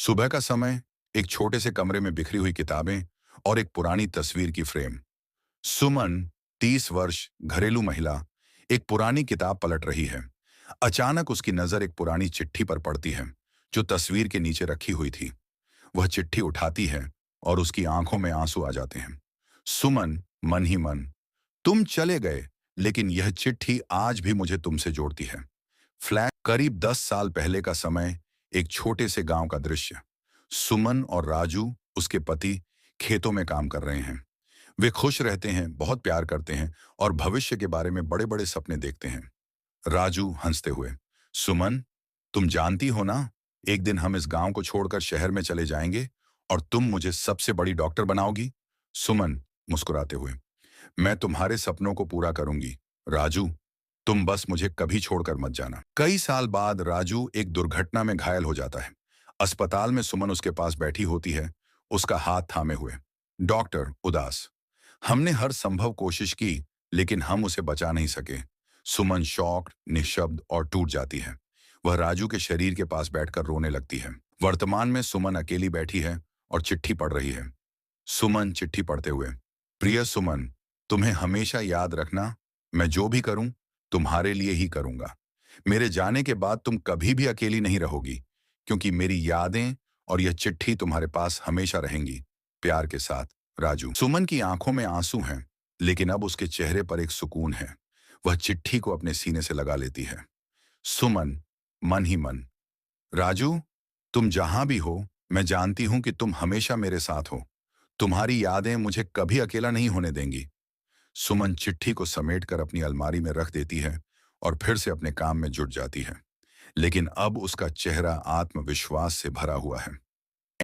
सुबह का समय, एक छोटे से कमरे में बिखरी हुई किताबें और एक पुरानी तस्वीर की फ्रेम। सुमन, 30 वर्ष, घरेलू महिला, एक पुरानी किताब पलट रही है। अचानक उसकी नजर एक पुरानी चिट्ठी पर पड़ती है, जो तस्वीर के नीचे रखी हुई थी। वह चिट्ठी उठाती है और उसकी आंखों में आंसू आ जाते हैं। सुमन, मन ही मन, तुम चले गए, लेकिन यह चिट्ठी आज भी मुझे तुमसे जोड़ती है। फ्लैश करीब 10 साल पहले का समय, एक छोटे से गांव का दृश्य। सुमन और राजू, उसके पति, खेतों में काम कर रहे हैं। वे खुश रहते हैं, बहुत प्यार करते हैं और भविष्य के बारे में बड़े बड़े सपने देखते हैं। राजू हंसते हुए, सुमन, तुम जानती हो ना, एक दिन हम इस गांव को छोड़कर शहर में चले जाएंगे और तुम मुझे सबसे बड़ी डॉक्टर बनाओगी। सुमन मुस्कुराते हुए, मैं तुम्हारे सपनों को पूरा करूंगी। राजू, तुम बस मुझे कभी छोड़कर मत जाना। कई साल बाद राजू एक दुर्घटना में घायल हो जाता है। अस्पताल में सुमन उसके पास बैठी होती है, उसका हाथ थामे हुए। डॉक्टर उदास, हमने हर संभव कोशिश की, लेकिन हम उसे बचा नहीं सके। सुमन शॉक्ड, निशब्द और टूट जाती है। वह राजू के शरीर के पास बैठकर रोने लगती है। वर्तमान में सुमन अकेली बैठी है और चिट्ठी पढ़ रही है। सुमन चिट्ठी पढ़ते हुए, प्रिय सुमन, तुम्हें हमेशा याद रखना, मैं जो भी करूं तुम्हारे लिए ही करूंगा। मेरे जाने के बाद तुम कभी भी अकेली नहीं रहोगी, क्योंकि मेरी यादें और यह चिट्ठी तुम्हारे पास हमेशा रहेंगी। प्यार के साथ, राजू। सुमन की आंखों में आंसू हैं, लेकिन अब उसके चेहरे पर एक सुकून है। वह चिट्ठी को अपने सीने से लगा लेती है। सुमन, मन ही मन, राजू, तुम जहां भी हो, मैं जानती हूं कि तुम हमेशा मेरे साथ हो। तुम्हारी यादें मुझे कभी अकेला नहीं होने देंगी। सुमन चिट्ठी को समेटकर अपनी अलमारी में रख देती है और फिर से अपने काम में जुट जाती है। लेकिन अब उसका चेहरा आत्मविश्वास से भरा हुआ है।